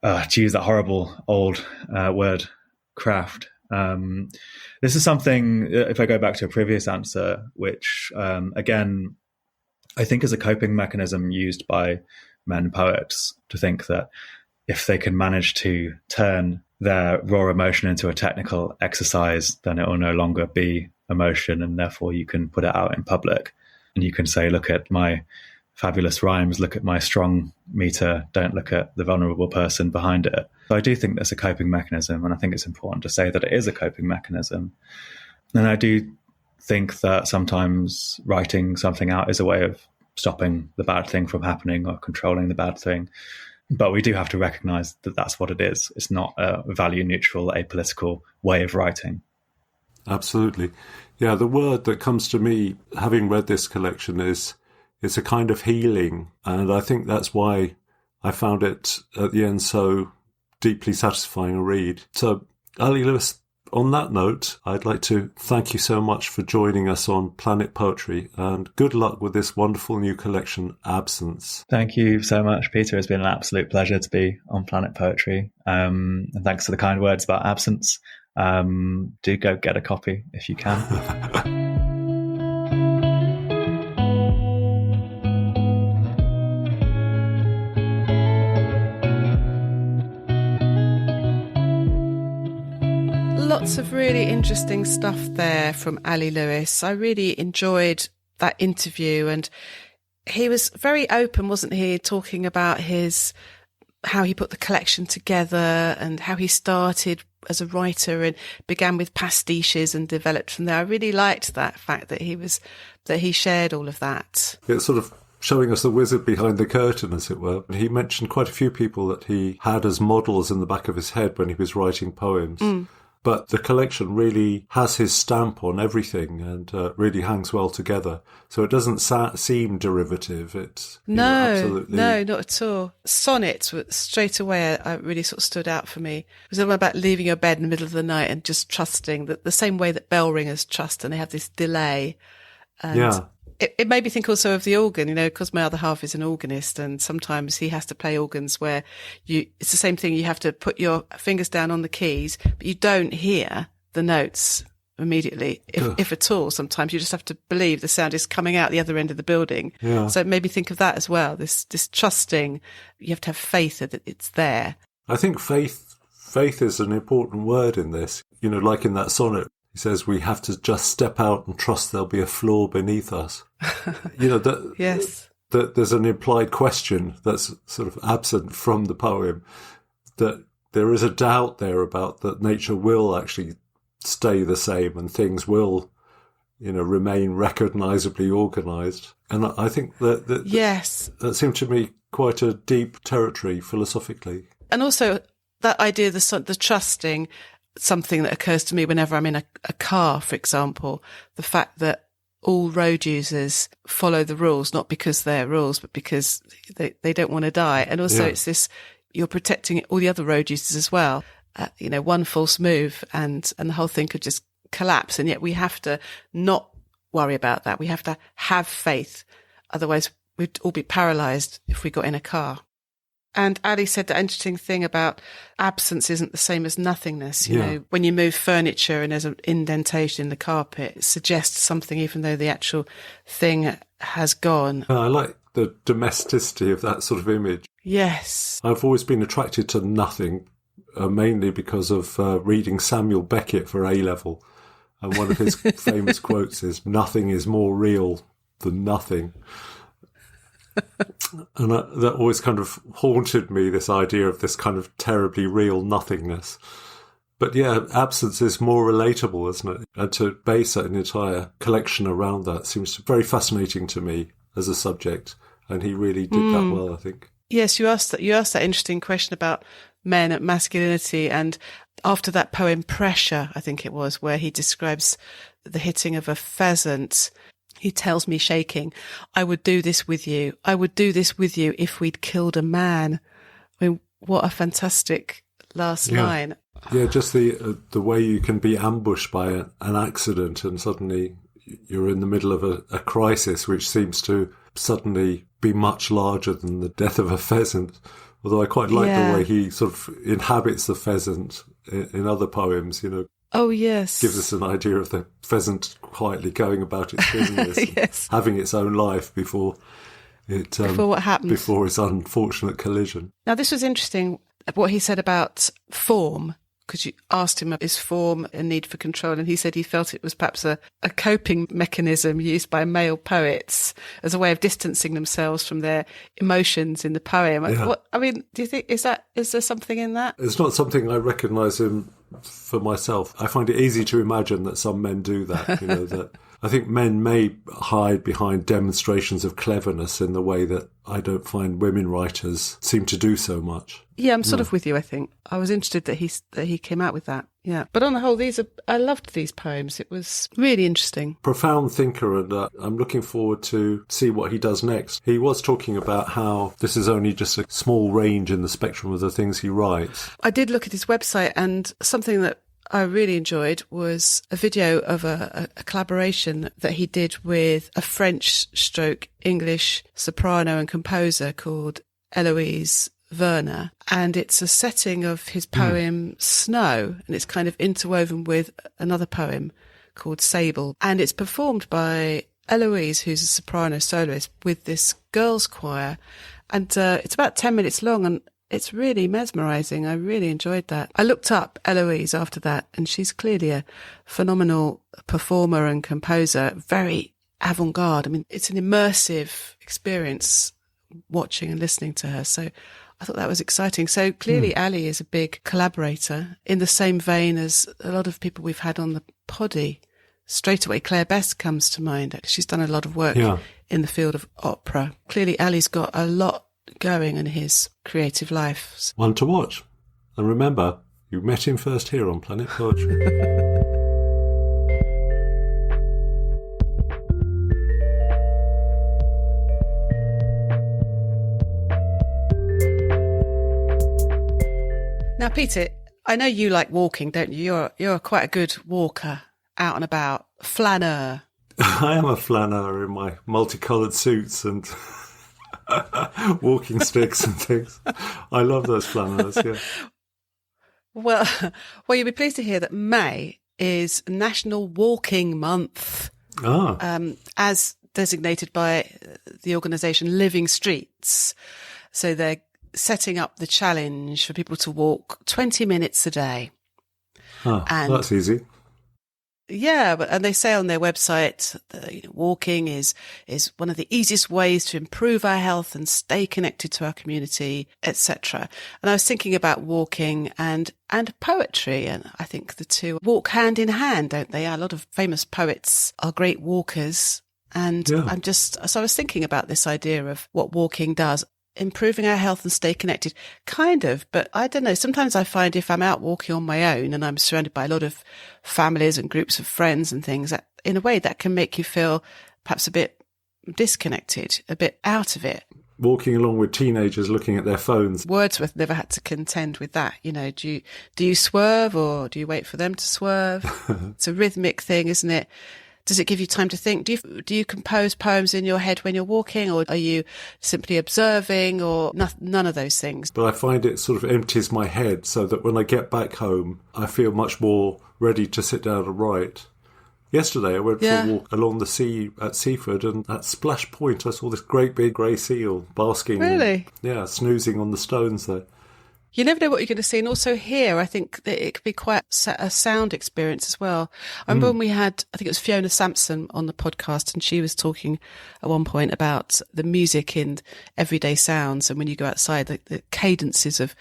to use that horrible old word, craft. This is something, if I go back to a previous answer, which again, I think is a coping mechanism used by men poets, to think that if they can manage to turn their raw emotion into a technical exercise, then it will no longer be emotion, and therefore you can put it out in public and you can say, look at my fabulous rhymes, look at my strong meter, don't look at the vulnerable person behind it. So I do think that's a coping mechanism, and I think it's important to say that it is a coping mechanism. And I do think that sometimes writing something out is a way of stopping the bad thing from happening or controlling the bad thing. But we do have to recognize that that's what it is. It's not a value neutral, apolitical way of writing. Absolutely. Yeah, the word that comes to me, having read this collection, is it's a kind of healing. And I think that's why I found it at the end so deeply satisfying a read. So, Ali Lewis, on that note, I'd like to thank you so much for joining us on Planet Poetry, and good luck with this wonderful new collection, Absence. Thank you so much, Peter. It's been an absolute pleasure to be on Planet Poetry. And thanks for the kind words about absence. Do go get a copy if you can. Lots of really interesting stuff there from Ali Lewis. I really enjoyed that interview, and he was very open, wasn't he, talking about how he put the collection together and how he started as a writer and began with pastiches and developed from there. I really liked that fact that he shared all of that. It's sort of showing us the wizard behind the curtain, as it were. He mentioned quite a few people that he had as models in the back of his head when he was writing poems. But the collection really has his stamp on everything, and really hangs well together. So it doesn't seem derivative. It's absolutely... No, not at all. Sonnets straight away really sort of stood out for me. It was all about leaving your bed in the middle of the night and just trusting that the same way that bell ringers trust, and they have this delay. And yeah. It made me think also of the organ, because my other half is an organist, and sometimes he has to play organs where it's the same thing. You have to put your fingers down on the keys, but you don't hear the notes immediately, if at all. Sometimes you just have to believe the sound is coming out the other end of the building. Yeah. So it made me think of that as well. This trusting, you have to have faith that it's there. I think faith is an important word in this. Like in that sonnet, he says we have to just step out and trust there'll be a floor beneath us. Yes. That there's an implied question that's sort of absent from the poem, that there is a doubt there about that nature will actually stay the same and things will remain recognisably organised. And I think that yes, that seemed to me quite a deep territory philosophically. And also that idea, the trusting, something that occurs to me whenever I'm in a car, for example, the fact that all road users follow the rules, not because they're rules, but because they don't want to die. And also it's this, you're protecting all the other road users as well. One false move and the whole thing could just collapse. And yet we have to not worry about that. We have to have faith. Otherwise we'd all be paralysed if we got in a car. And Ali said the interesting thing about absence isn't the same as nothingness. You know, when you move furniture and there's an indentation in the carpet, it suggests something even though the actual thing has gone. I like the domesticity of that sort of image. Yes. I've always been attracted to nothing, mainly because of reading Samuel Beckett for A-level. And one of his famous quotes is, "Nothing is more real than nothing." And that always kind of haunted me, this idea of this kind of terribly real nothingness. But yeah, absence is more relatable, isn't it? And to base an entire collection around that seems very fascinating to me as a subject. And he really did that well, I think. Yes, you asked that interesting question about men and masculinity. And after that poem, Pressure, I think it was, where he describes the hitting of a pheasant, he tells me, shaking, "I would do this with you. I would do this with you if we'd killed a man." I mean, what a fantastic last line. Yeah, just the way you can be ambushed by an accident and suddenly you're in the middle of a crisis which seems to suddenly be much larger than the death of a pheasant. Although I quite like the way he sort of inhabits the pheasant in other poems, Oh, yes. Gives us an idea of the pheasant quietly going about its business, having its own life before what happens, before its unfortunate collision. Now, this was interesting, what he said about form, because you asked him, is form a need for control? And he said he felt it was perhaps a coping mechanism used by male poets as a way of distancing themselves from their emotions in the poem. Do you think, is there something in that? It's not something I recognise him for myself. I find it easy to imagine that some men do that, that I think men may hide behind demonstrations of cleverness in the way that I don't find women writers seem to do so much. Yeah, I'm sort of with you, I think. I was interested that he came out with that. Yeah. But on the whole, I loved these poems. It was really interesting. Profound thinker, and I'm looking forward to see what he does next. He was talking about how this is only just a small range in the spectrum of the things he writes. I did look at his website, and something that I really enjoyed was a video of a collaboration that he did with a French/English soprano and composer called Eloise Werner, and it's a setting of his poem Snow, and it's kind of interwoven with another poem called Sable, and it's performed by Eloise, who's a soprano soloist, with this girls' choir, and it's about 10 minutes long, and it's really mesmerising. I really enjoyed that. I looked up Eloise after that, and she's clearly a phenomenal performer and composer, very avant-garde. I mean, it's an immersive experience watching and listening to her, so I thought that was exciting. So clearly Ali is a big collaborator, in the same vein as a lot of people we've had on the poddy. Straight away, Claire Best comes to mind. She's done a lot of work in the field of opera. Clearly Ali's got a lot going in his creative life. One to watch. And remember, you met him first here on Planet Poetry. Now, Peter, I know you like walking, don't you? You're quite a good walker, out and about, flaneur. I am a flaneur in my multicoloured suits and walking sticks and things. I love those flaneurs, yeah. Well, you'll be pleased to hear that May is National Walking Month, as designated by the organisation Living Streets. So they're setting up the challenge for people to walk 20 minutes a day. And that's easy. Yeah, and they say on their website that walking is one of the easiest ways to improve our health and stay connected to our community, etc. And I was thinking about walking and poetry, and I think the two walk hand in hand, don't they? A lot of famous poets are great walkers, and Yeah. I was thinking about this idea of what walking does. Improving our health and stay connected, kind of, but I don't know. Sometimes I find if I'm out walking on my own and I'm surrounded by a lot of families and groups of friends and things, that in a way that can make you feel perhaps a bit disconnected, a bit out of it. Walking along with teenagers looking at their phones. Wordsworth never had to contend with that. Do you swerve or do you wait for them to swerve? It's a rhythmic thing, isn't it? Does it give you time to think? Do you compose poems in your head when you're walking, or are you simply observing, or none of those things? But I find it sort of empties my head so that when I get back home, I feel much more ready to sit down and write. Yesterday, I went for a walk along the sea at Seaford, and at Splash Point, I saw this great big grey seal basking. Really? Yeah, snoozing on the stones there. You never know what you're going to see. And also here, I think that it could be quite a sound experience as well. I remember when we had, I think it was Fiona Sampson on the podcast, and she was talking at one point about the music in everyday sounds. And when you go outside, the cadences of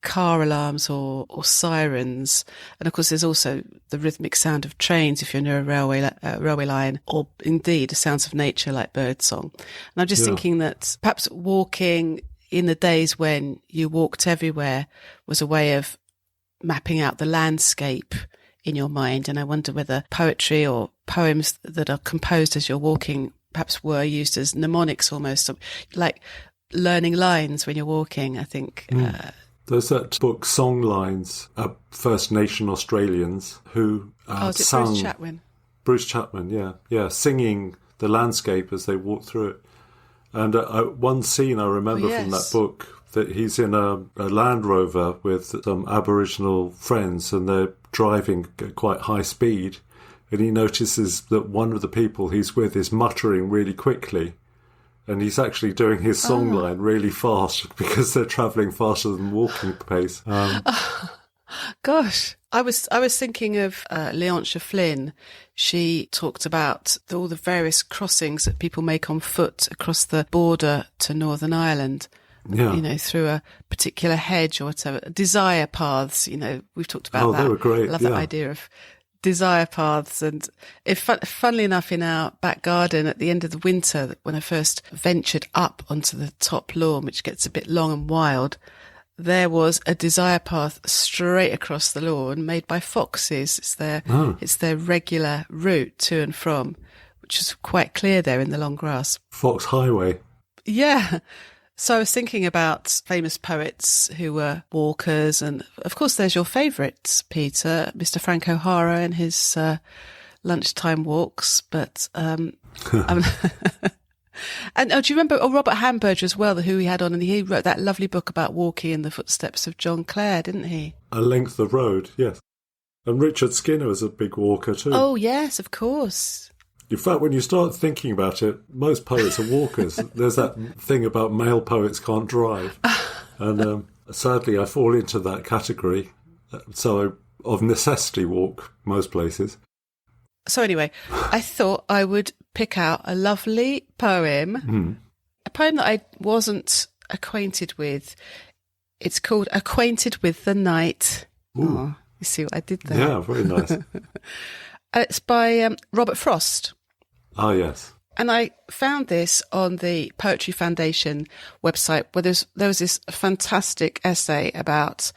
car alarms or sirens. And of course, there's also the rhythmic sound of trains if you're near a railway line, or indeed the sounds of nature like birdsong. And I'm just thinking that perhaps walking in the days when you walked everywhere was a way of mapping out the landscape in your mind. And I wonder whether poetry or poems that are composed as you're walking perhaps were used as mnemonics almost, like learning lines when you're walking, I think. There's that book, Songlines, First Nation Australians, who sung... Bruce Chatwin? Bruce Chatwin, yeah, singing the landscape as they walk through it. And one scene I remember from that book, that he's in a Land Rover with some Aboriginal friends, and they're driving at quite high speed, and he notices that one of the people he's with is muttering really quickly, and he's actually doing his songline really fast because they're travelling faster than walking pace. Gosh, I was thinking of Leontia Flynn. She talked about all the various crossings that people make on foot across the border to Northern Ireland. Yeah. Through a particular hedge or whatever. Desire paths, we've talked about that. Oh, they were great. I love that idea of desire paths. And funnily enough, in our back garden at the end of the winter, when I first ventured up onto the top lawn, which gets a bit long and wild, there was a desire path straight across the lawn made by foxes. It's their regular route to and from, which is quite clear there in the long grass. Fox Highway. Yeah. So I was thinking about famous poets who were walkers, and of course there's your favourite, Peter, Mr. Frank O'Hara and his lunchtime walks. But and do you remember Robert Hamburger as well, who he had on, and he wrote that lovely book about walking in the footsteps of John Clare, didn't he? A Length of Road, yes. And Richard Skinner was a big walker too. Oh, yes, of course. In fact, when you start thinking about it, most poets are walkers. There's that thing about male poets can't drive. And sadly, I fall into that category. So I, of necessity, walk most places. So anyway, I thought I would pick out a lovely poem, a poem that I wasn't acquainted with. It's called Acquainted with the Night. Oh, you see what I did there? Yeah, very nice. It's by Robert Frost. Ah, yes. And I found this on the Poetry Foundation website, where there was this fantastic essay about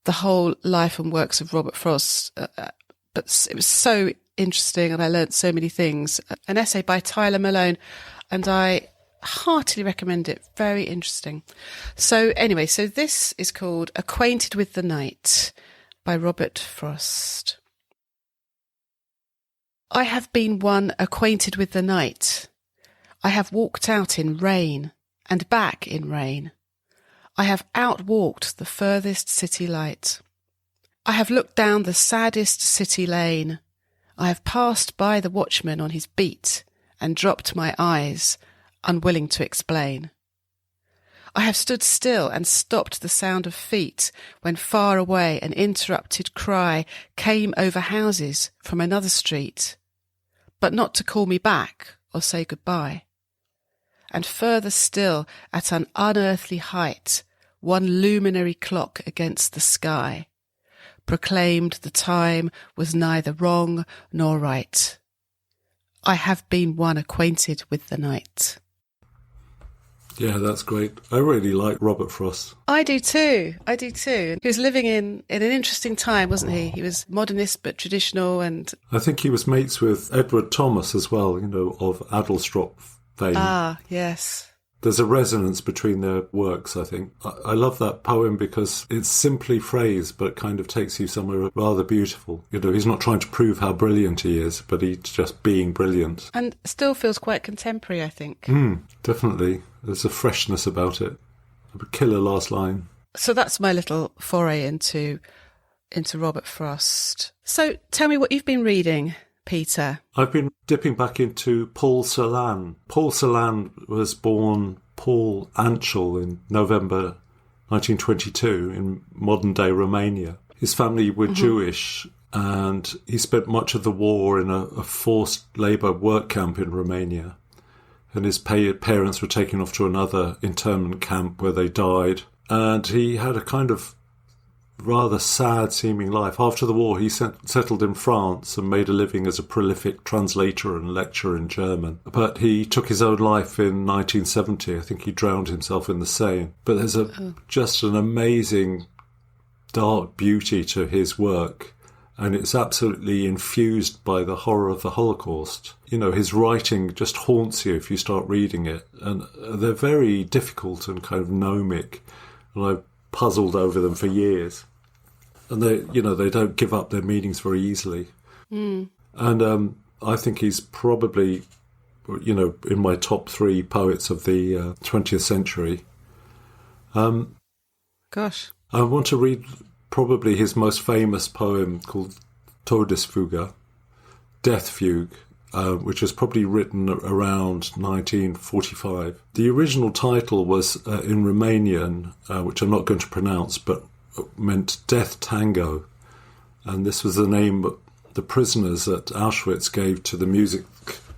the whole life and works of Robert Frost. But it was so interesting, and I learnt so many things. An essay by Tyler Malone, and I heartily recommend it. Very interesting. So anyway, this is called Acquainted with the Night by Robert Frost. I have been one acquainted with the night. I have walked out in rain and back in rain. I have outwalked the furthest city light. I have looked down the saddest city lane. I have passed by the watchman on his beat and dropped my eyes, unwilling to explain. I have stood still and stopped the sound of feet when far away an interrupted cry came over houses from another street, but not to call me back or say goodbye. And further still, at an unearthly height, one luminary clock against the sky proclaimed the time was neither wrong nor right. I have been one acquainted with the night. Yeah, that's great. I really like Robert Frost. I do too. He was living in an interesting time, wasn't he? He was modernist but traditional, and I think he was mates with Edward Thomas as well, of Adlestrop fame. Ah, yes. There's a resonance between their works, I think. I love that poem because it's simply phrased, but kind of takes you somewhere rather beautiful. He's not trying to prove how brilliant he is, but he's just being brilliant. And still feels quite contemporary, I think. Definitely. There's a freshness about it. A killer last line. So that's my little foray into Robert Frost. So tell me what you've been reading, Peter. I've been dipping back into Paul Celan. Paul Celan was born Paul Anchel in November 1922 in modern-day Romania. His family were Jewish, and he spent much of the war in a forced labour work camp in Romania. And his parents were taken off to another internment camp where they died. And he had a kind of rather sad-seeming life. After the war, he settled in France and made a living as a prolific translator and lecturer in German. But he took his own life in 1970. I think he drowned himself in the Seine. But there's just an amazing dark beauty to his work, and it's absolutely infused by the horror of the Holocaust. His writing just haunts you if you start reading it, and they're very difficult and kind of gnomic, and I've puzzled over them for years. And they don't give up their meanings very easily. And I think he's probably, in my top 3 poets of the 20th century. Gosh. I want to read probably his most famous poem called Todesfuge, Death Fugue, which was probably written around 1945. The original title was in Romanian, which I'm not going to pronounce, but meant Death Tango. And this was the name the prisoners at Auschwitz gave to the music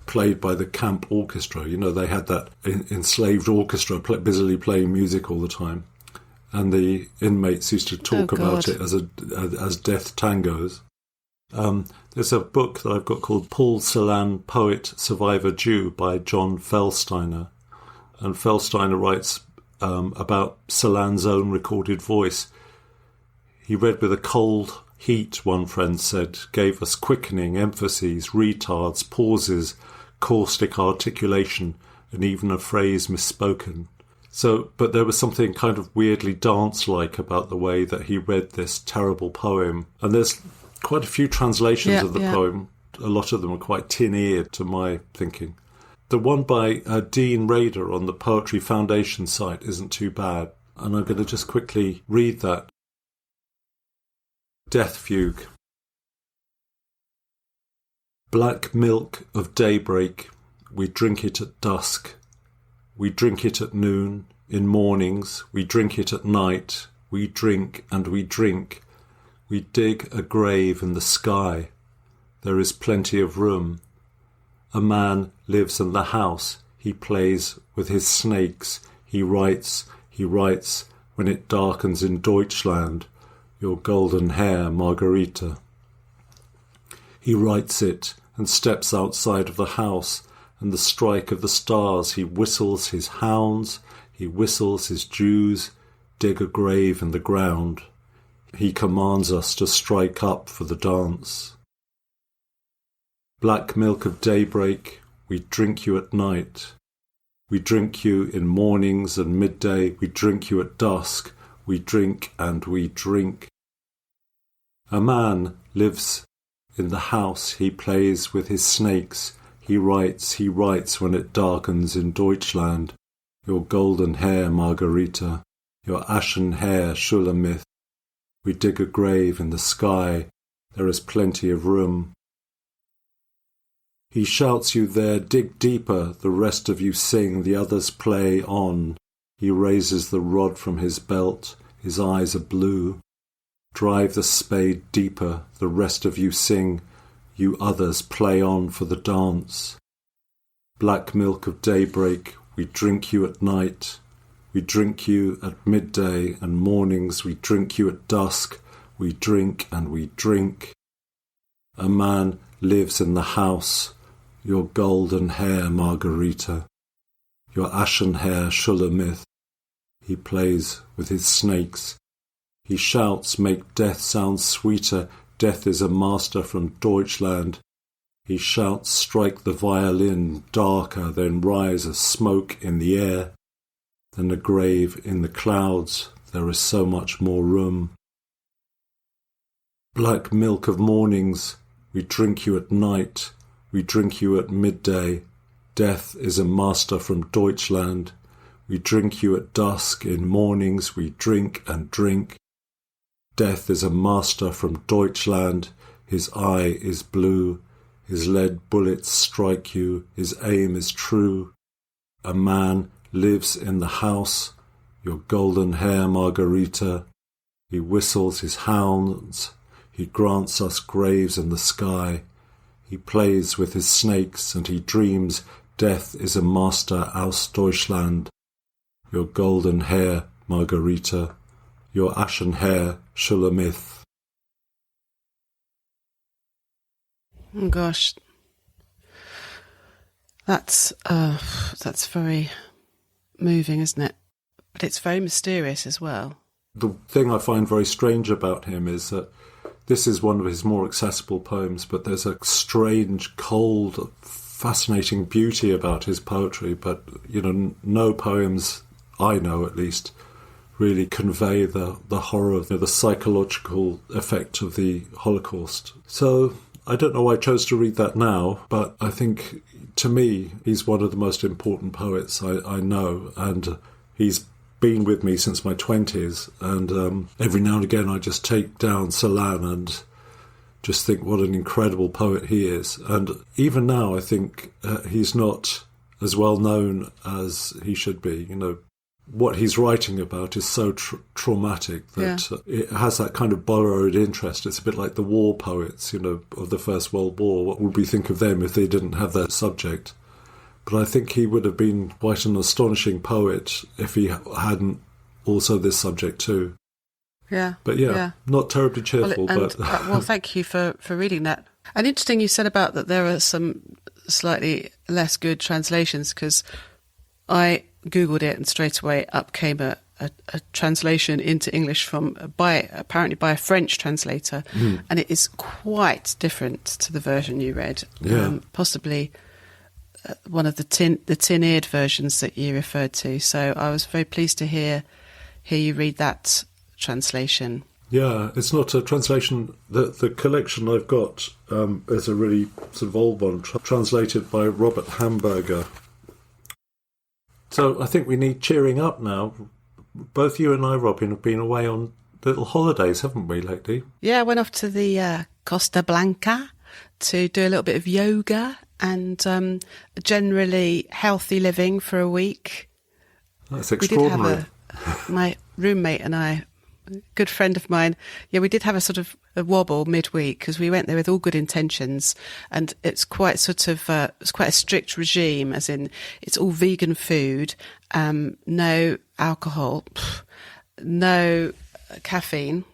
played by the camp orchestra. They had that enslaved orchestra busily playing music all the time. And the inmates used to talk about it as death tangos. There's a book that I've got called Paul Celan, Poet, Survivor, Jew by John Feldsteiner. And Feldsteiner writes about Celan's own recorded voice. He read with a cold heat, one friend said, gave us quickening, emphases, retards, pauses, caustic articulation, and even a phrase misspoken. But there was something kind of weirdly dance-like about the way that he read this terrible poem. And there's quite a few translations of the poem. A lot of them are quite tin-eared to my thinking. The one by Dean Rader on the Poetry Foundation site isn't too bad. And I'm going to just quickly read that. Death Fugue. Black milk of daybreak, we drink it at dusk. We drink it at noon, in mornings, we drink it at night, we drink and we drink. We dig a grave in the sky. There is plenty of room. A man lives in the house. He plays with his snakes. He writes when it darkens in Deutschland, your golden hair, Margarita. He writes it and steps outside of the house, and the strike of the stars he whistles his hounds, he whistles his Jews, dig a grave in the ground. He commands us to strike up for the dance. Black milk of daybreak, we drink you at night. We drink you in mornings and midday, we drink you at dusk, we drink and we drink. A man lives in the house, he plays with his snakes, he writes when it darkens in Deutschland, your golden hair, Margarita, your ashen hair, Shulamith. We dig a grave in the sky, there is plenty of room. He shouts you there, dig deeper, the rest of you sing, the others play on. He raises the rod from his belt, his eyes are blue. Drive the spade deeper, the rest of you sing, you others play on for the dance. Black milk of daybreak, we drink you at night. We drink you at midday and mornings, we drink you at dusk. We drink and we drink. A man lives in the house, your golden hair, Margarita. Your ashen hair, Shulamith. He plays with his snakes. He shouts, make death sound sweeter. Death is a master from Deutschland. He shouts, strike the violin darker, then rise a smoke in the air. Then a grave in the clouds, there is so much more room. Black milk of mornings, we drink you at night, we drink you at midday. Death is a master from Deutschland. We drink you at dusk, in mornings we drink and drink. Death is a master from Deutschland, his eye is blue, his lead bullets strike you, his aim is true. A man lives in the house, your golden hair, Margarita. He whistles his hounds, he grants us graves in the sky. He plays with his snakes and he dreams death is a master aus Deutschland. Your golden hair, Margarita. Your ashen hair, Shulamith. Oh gosh, that's very moving, isn't it? But it's very mysterious as well. The thing I find very strange about him is that this is one of his more accessible poems, but there's a strange, cold, fascinating beauty about his poetry. But, no poems, I know at least, really convey the horror of the psychological effect of the Holocaust. So I don't know why I chose to read that now, but I think, to me, he's one of the most important poets I know, and he's been with me since my 20s, and every now and again I just take down Celan and just think what an incredible poet he is. And even now I think he's not as well known as he should be. What he's writing about is so traumatic that it has that kind of borrowed interest. It's a bit like the war poets, of the First World War. What would we think of them if they didn't have that subject? But I think he would have been quite an astonishing poet if he hadn't also this subject too. Yeah. But not terribly cheerful. Well, thank you for reading that. And interesting you said about that there are some slightly less good translations, because I Googled it and straight away up came a translation into English apparently by a French translator, and it is quite different to the version you read. Possibly one of the tin-eared versions that you referred to. So I was very pleased to hear you read that translation. Yeah, it's not a translation. The collection I've got is a really sort of old one, translated by Robert Hamburger. So I think we need cheering up now. Both you and I, Robin, have been away on little holidays, haven't we, lately? Yeah, I went off to the Costa Blanca to do a little bit of yoga and generally healthy living for a week. That's extraordinary. My roommate and I, a good friend of mine, we did have a sort of a wobble midweek because we went there with all good intentions, and it's quite it's quite a strict regime, as in it's all vegan food, no alcohol, no caffeine,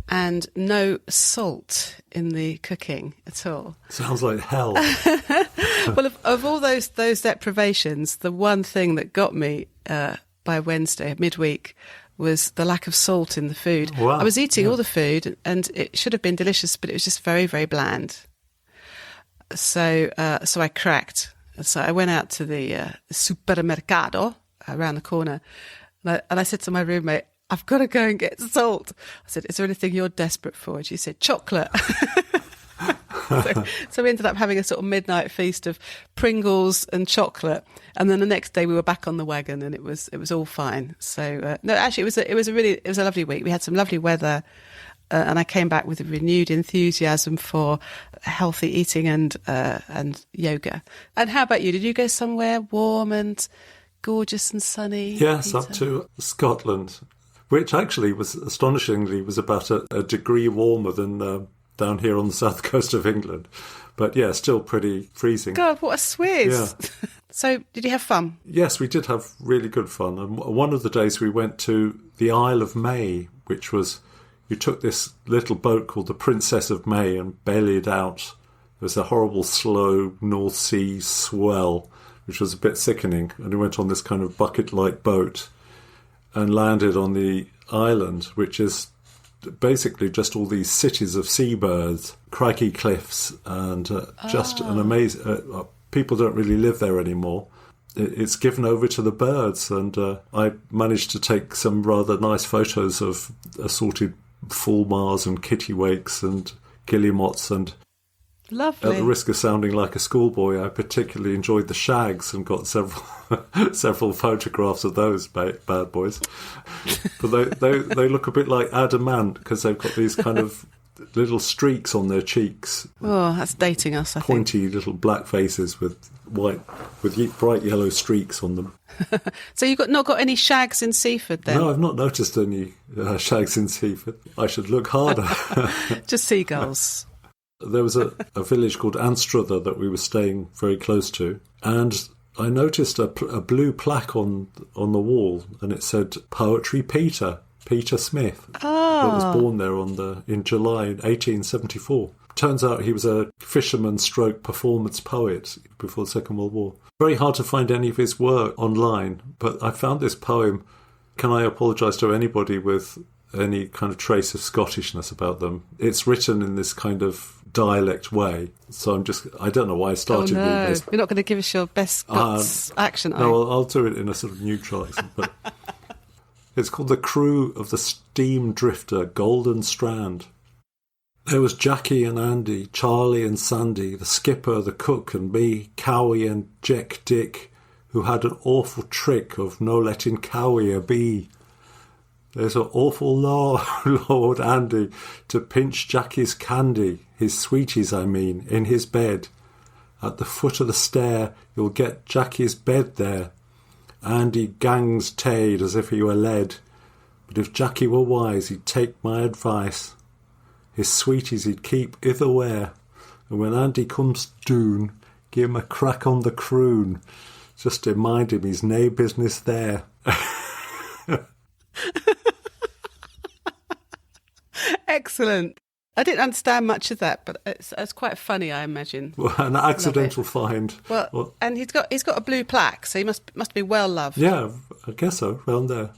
and no salt in the cooking at all. Sounds like hell. Well, of all those deprivations, the one thing that got me by Wednesday, midweek, was the lack of salt in the food. Wow. I was eating all the food and it should have been delicious, but it was just very, very bland. So I cracked. So I went out to the supermercado around the corner, and I said to my roommate, I've got to go and get salt. I said, is there anything you're desperate for? And she said, chocolate. So we ended up having a sort of midnight feast of Pringles and chocolate, and then the next day we were back on the wagon, and it was all fine. So no, actually it was a lovely week. We had some lovely weather, and I came back with a renewed enthusiasm for healthy eating and yoga. And how about you? Did you go somewhere warm and gorgeous and sunny? Yes, Peter? up to Scotland, which actually was astonishingly was about a degree warmer than down here on the south coast of England. But yeah, still pretty freezing. God, what a swizz. Yeah. So, did you have fun? Yes, we did have really good fun. And one of the days we went to the Isle of May, which was, you took this little boat called the Princess of May and bellied out. There was a horrible, slow North Sea swell, which was a bit sickening. And we went on this kind of bucket-like boat and landed on the island, which is basically just all these cities of seabirds, craggy cliffs, and just an amazing... people don't really live there anymore. It's given over to the birds, and I managed to take some rather nice photos of assorted fulmars and kittiwakes and guillemots, and Lovely. at the risk of sounding like a schoolboy, I particularly enjoyed the shags and got several photographs of those bad boys. But they look a bit like adamant because they've got these kind of little streaks on their cheeks. Oh, that's dating us, I think. Pointy little black faces with bright yellow streaks on them. So you've not got any shags in Seaford then? No, I've not noticed any shags in Seaford. I should look harder. Just seagulls. There was a village called Anstruther that we were staying very close to, and I noticed a blue plaque on the wall, and it said Poetry Peter Smith. That was born there in July 1874. Turns out he was a fisherman stroke performance poet before the Second World War. Very hard to find any of his work online, but I found this poem. Can I apologise to anybody with any kind of trace of Scottishness about them? It's written in this kind of dialect way, so I don't know why I started with this. You're not going to give us your best Scots accent, are you? No, I'll do it in a sort of neutral accent, but it's called The Crew of the Steam Drifter Golden Strand. There was Jackie and Andy, Charlie and Sandy, the skipper, the cook and me, Cowie and Jack Dick, who had an awful trick of no letting Cowie a be. There's an awful law, Lord Andy, to pinch Jackie's candy, his sweeties I mean, in his bed. At the foot of the stair you'll get Jackie's bed there. Andy gangs taid as if he were lead, but if Jackie were wise he'd take my advice. His sweeties he'd keep itherwhere, and when Andy comes doon, give him a crack on the croon, just to remind him he's nae business there. Excellent. I didn't understand much of that, but it's quite funny, I imagine. Well, an accidental find. Well, and he's got a blue plaque, so he must be well loved. Yeah, I guess so. Round there,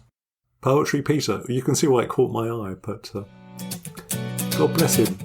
Poetry Peter. You can see why it caught my eye, but God bless him.